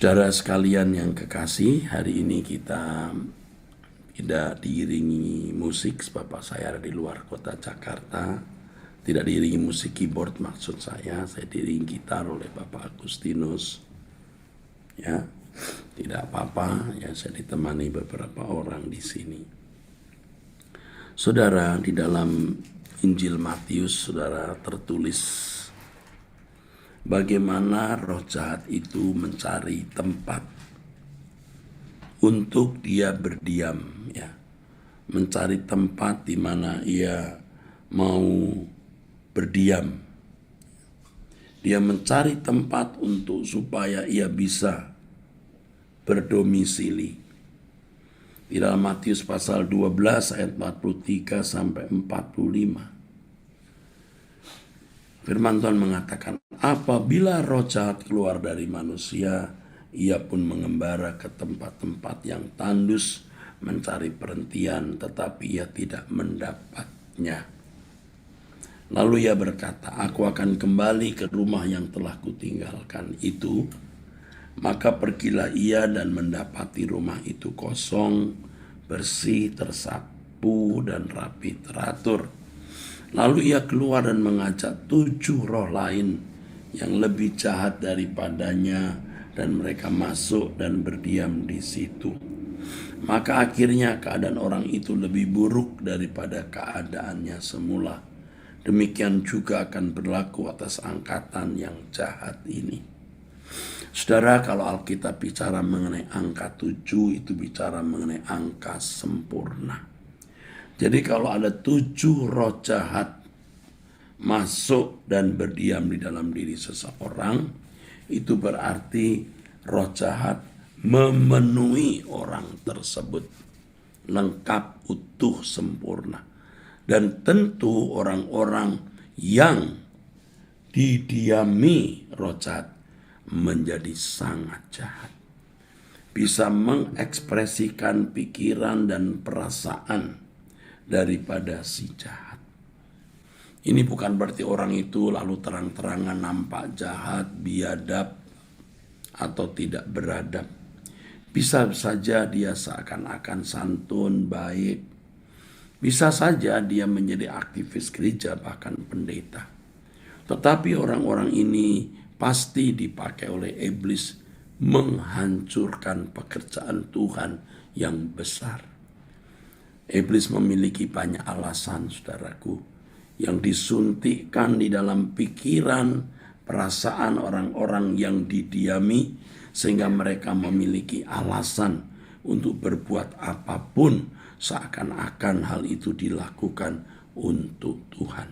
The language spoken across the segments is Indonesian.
Saudara sekalian yang kekasih, hari ini kita tidak diiringi musik sebab saya ada di luar kota Jakarta. Tidak diiringi musik keyboard maksud saya diiringi gitar oleh Bapak Agustinus. Ya, tidak apa-apa, ya saya ditemani beberapa orang di sini. Saudara, di dalam Injil Matius, saudara, tertulis bagaimana roh jahat itu mencari tempat untuk dia berdiam, ya, mencari tempat di mana ia mau berdiam. Dia mencari tempat untuk supaya ia bisa berdomisili. Di dalam Matius pasal 12 ayat 43 sampai 45. Firman Tuhan mengatakan, apabila roh jahat keluar dari manusia, ia pun mengembara ke tempat-tempat yang tandus, mencari perhentian, tetapi ia tidak mendapatnya. Lalu ia berkata, aku akan kembali ke rumah yang telah kutinggalkan itu. Maka pergilah ia dan mendapati rumah itu kosong, bersih, tersapu, dan rapi teratur. Lalu ia keluar dan mengajak 7 roh lain yang lebih jahat daripadanya, dan mereka masuk dan berdiam di situ. Maka akhirnya keadaan orang itu lebih buruk daripada keadaannya semula. Demikian juga akan berlaku atas angkatan yang jahat ini. Saudara, kalau Alkitab bicara mengenai angka 7, itu bicara mengenai angka sempurna. Jadi kalau ada 7 roh jahat masuk dan berdiam di dalam diri seseorang, itu berarti roh jahat memenuhi orang tersebut, lengkap, utuh, sempurna. Dan tentu orang-orang yang didiami roh jahat menjadi sangat jahat. Bisa mengekspresikan pikiran dan perasaan daripada si jahat. Ini bukan berarti orang itu lalu terang-terangan nampak jahat, biadab, atau tidak beradab. Bisa saja dia seakan-akan santun, baik. Bisa saja dia menjadi aktivis gereja, bahkan pendeta. Tetapi orang-orang ini pasti dipakai oleh iblis menghancurkan pekerjaan Tuhan yang besar. Iblis memiliki banyak alasan, saudaraku, yang disuntikkan di dalam pikiran, perasaan orang-orang yang didiami, sehingga mereka memiliki alasan untuk berbuat apapun, seakan-akan hal itu dilakukan untuk Tuhan.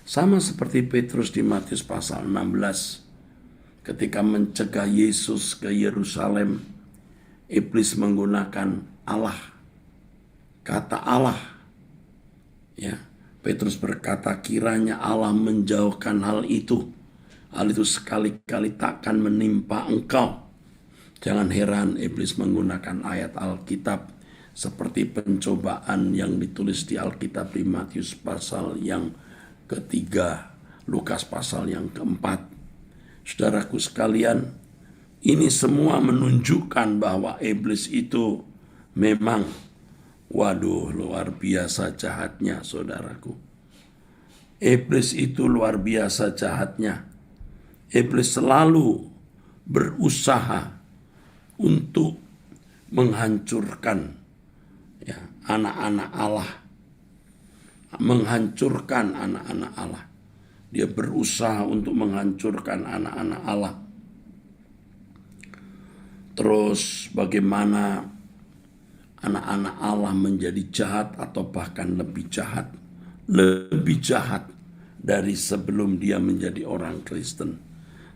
Sama seperti Petrus di Matius pasal 16, ketika mencegah Yesus ke Yerusalem, iblis menggunakan Allah, kata Allah. Ya, Petrus berkata, kiranya Allah menjauhkan hal itu. Hal itu sekali-kali takkan menimpa engkau. Jangan heran iblis menggunakan ayat Alkitab seperti pencobaan yang ditulis di Alkitab di Matius pasal yang ketiga, Lukas pasal yang keempat. Saudaraku sekalian, ini semua menunjukkan bahwa iblis itu memang, waduh, luar biasa jahatnya, saudaraku. Iblis itu luar biasa jahatnya. Iblis selalu berusaha untuk menghancurkan, ya, anak-anak Allah. Menghancurkan anak-anak Allah. Dia berusaha untuk menghancurkan anak-anak Allah. Terus bagaimana anak-anak Allah menjadi jahat atau bahkan lebih jahat. Lebih jahat dari sebelum dia menjadi orang Kristen.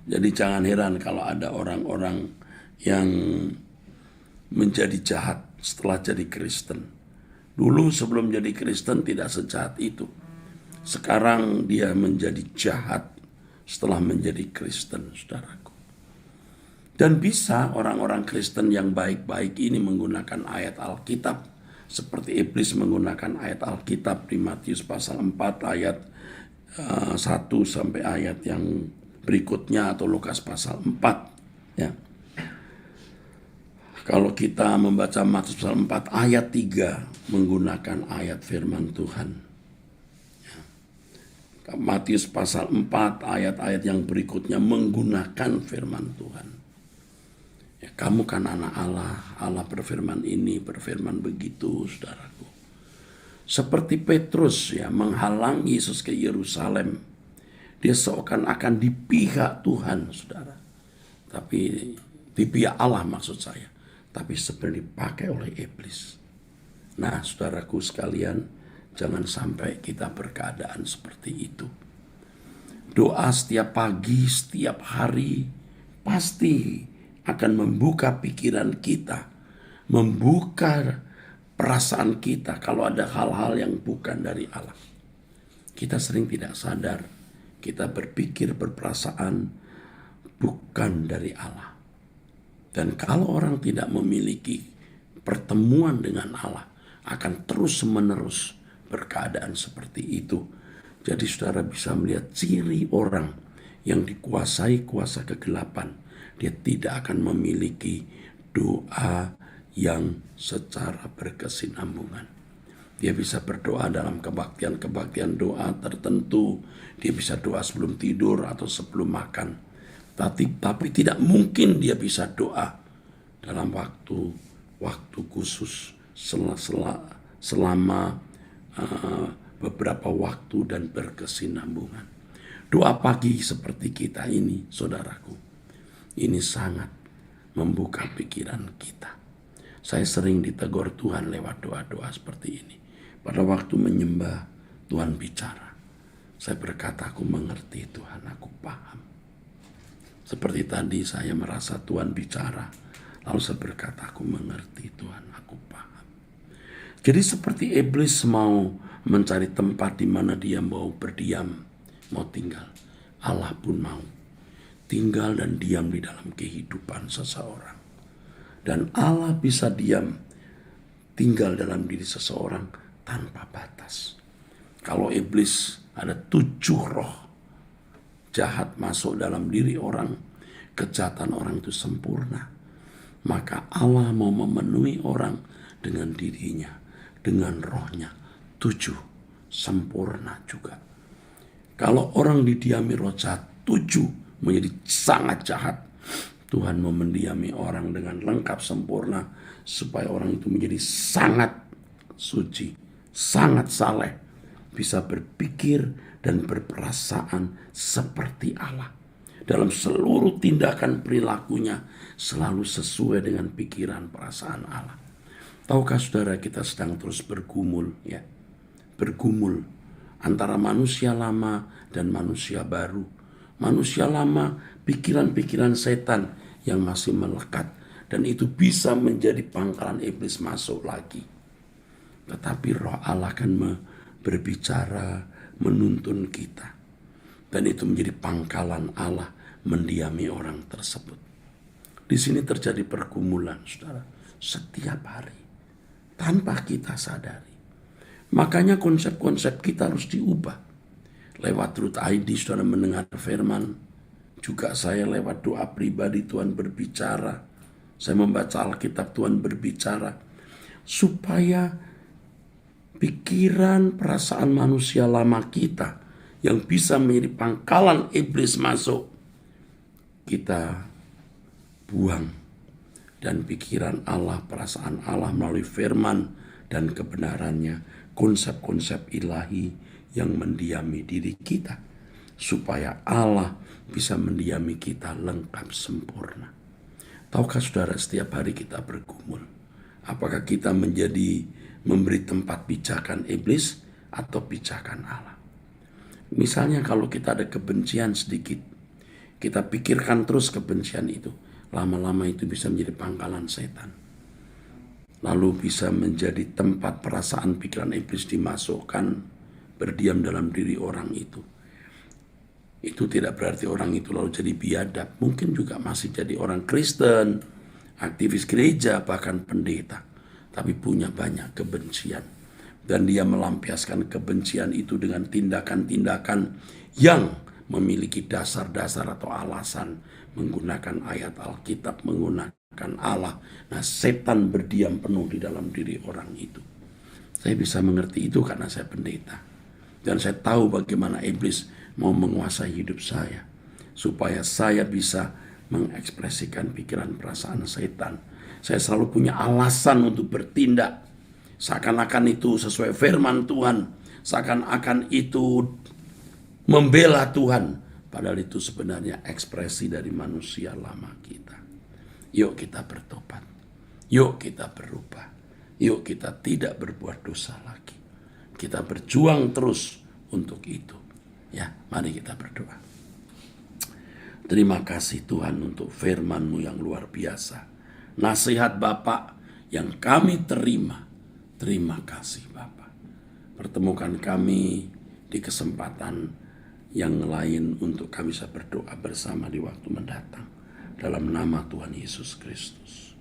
Jadi jangan heran kalau ada orang-orang yang menjadi jahat setelah jadi Kristen. Dulu sebelum jadi Kristen tidak sejahat itu. Sekarang dia menjadi jahat setelah menjadi Kristen, saudaraku. Dan bisa orang-orang Kristen yang baik-baik ini menggunakan ayat Alkitab. Seperti iblis menggunakan ayat Alkitab di Matius pasal 4 ayat 1 sampai ayat yang berikutnya, atau Lukas pasal 4. Ya. Kalau kita membaca Matius pasal 4 ayat 3 menggunakan ayat firman Tuhan. Matius pasal 4 ayat-ayat yang berikutnya menggunakan firman Tuhan. Ya, kamu kan anak Allah, Allah berfirman ini, berfirman begitu, saudaraku. Seperti Petrus ya menghalangi Yesus ke Yerusalem. Dia seakan-akan di pihak Tuhan, saudara. Tapi di pihak Allah maksud saya. Tapi sebenarnya dipakai oleh iblis. Nah, saudaraku sekalian, jangan sampai kita berkeadaan seperti itu. Doa setiap pagi, setiap hari, pasti akan membuka pikiran kita, membuka perasaan kita kalau ada hal-hal yang bukan dari Allah. Kita sering tidak sadar, kita berpikir, berperasaan bukan dari Allah. Dan kalau orang tidak memiliki pertemuan dengan Allah, akan terus-menerus berkeadaan seperti itu. Jadi saudara bisa melihat ciri orang yang dikuasai kuasa kegelapan. Dia tidak akan memiliki doa yang secara berkesinambungan. Dia bisa berdoa dalam kebaktian-kebaktian doa tertentu. Dia bisa doa sebelum tidur atau sebelum makan. Tapi tidak mungkin dia bisa doa dalam waktu khusus selama beberapa waktu dan berkesinambungan. Doa pagi seperti kita ini, saudaraku, ini sangat membuka pikiran kita. Saya sering ditegur Tuhan lewat doa-doa seperti ini. Pada waktu menyembah, Tuhan bicara. Saya berkata, aku mengerti Tuhan, aku paham. Seperti tadi saya merasa Tuhan bicara. Lalu saya berkata, aku mengerti Tuhan, aku paham. Jadi seperti iblis mau mencari tempat di mana dia mau berdiam, mau tinggal. Allah pun mau tinggal dan diam di dalam kehidupan seseorang. Dan Allah bisa diam, tinggal dalam diri seseorang tanpa batas. Kalau iblis ada 7 roh jahat masuk dalam diri orang, kejahatan orang itu sempurna. Maka Allah mau memenuhi orang dengan dirinya, dengan rohnya. 7 sempurna juga. Kalau orang didiami roh jahat, 7 menjadi sangat jahat. Tuhan mau mendiami orang dengan lengkap sempurna supaya orang itu menjadi sangat suci, sangat saleh, bisa berpikir dan berperasaan seperti Allah. Dalam seluruh tindakan perilakunya selalu sesuai dengan pikiran perasaan Allah. Tahukah saudara, kita sedang terus bergumul ya. Bergumul antara manusia lama dan manusia baru. Manusia lama, pikiran-pikiran setan yang masih melekat, dan itu bisa menjadi pangkalan iblis masuk lagi. Tetapi roh Allah akan berbicara, menuntun kita. Dan itu menjadi pangkalan Allah mendiami orang tersebut. Di sini terjadi pergumulan, saudara, setiap hari tanpa kita sadari. Makanya konsep-konsep kita harus diubah. Lewat Truth ID saudara mendengar firman. Juga saya lewat doa pribadi Tuhan berbicara. Saya membaca Alkitab, Tuhan berbicara. Supaya pikiran perasaan manusia lama kita yang bisa menjadi pangkalan iblis masuk, kita buang. Dan pikiran Allah, perasaan Allah melalui firman dan kebenarannya, konsep-konsep ilahi yang mendiami diri kita, supaya Allah bisa mendiami kita lengkap sempurna. Tahukah saudara, setiap hari kita bergumul. Apakah kita memberi tempat pijakan iblis atau pijakan Allah? Misalnya kalau kita ada kebencian sedikit, kita pikirkan terus kebencian itu. Lama-lama itu bisa menjadi pangkalan setan. Lalu bisa menjadi tempat perasaan pikiran iblis dimasukkan, berdiam dalam diri orang itu. Itu tidak berarti orang itu lalu jadi biadab. Mungkin juga masih jadi orang Kristen, aktivis gereja, bahkan pendeta. Tapi punya banyak kebencian. Dan dia melampiaskan kebencian itu dengan tindakan-tindakan yang memiliki dasar-dasar atau alasan. Menggunakan ayat Alkitab, menggunakan akan Allah. Nah, setan berdiam penuh di dalam diri orang itu. Saya bisa mengerti itu karena saya pendeta. Dan saya tahu bagaimana iblis mau menguasai hidup saya. Supaya saya bisa mengekspresikan pikiran perasaan setan. Saya selalu punya alasan untuk bertindak. Seakan-akan itu sesuai firman Tuhan. Seakan-akan itu membela Tuhan. Padahal itu sebenarnya ekspresi dari manusia lama kita. Yuk kita bertobat. Yuk kita berubah. Yuk kita tidak berbuat dosa lagi. Kita berjuang terus untuk itu. Ya, mari kita berdoa. Terima kasih Tuhan untuk firman-Mu yang luar biasa. Nasihat Bapak yang kami terima. Terima kasih Bapak. Pertemukan kami di kesempatan yang lain untuk kami bisa berdoa bersama di waktu mendatang. Dalam nama Tuhan Yesus Kristus.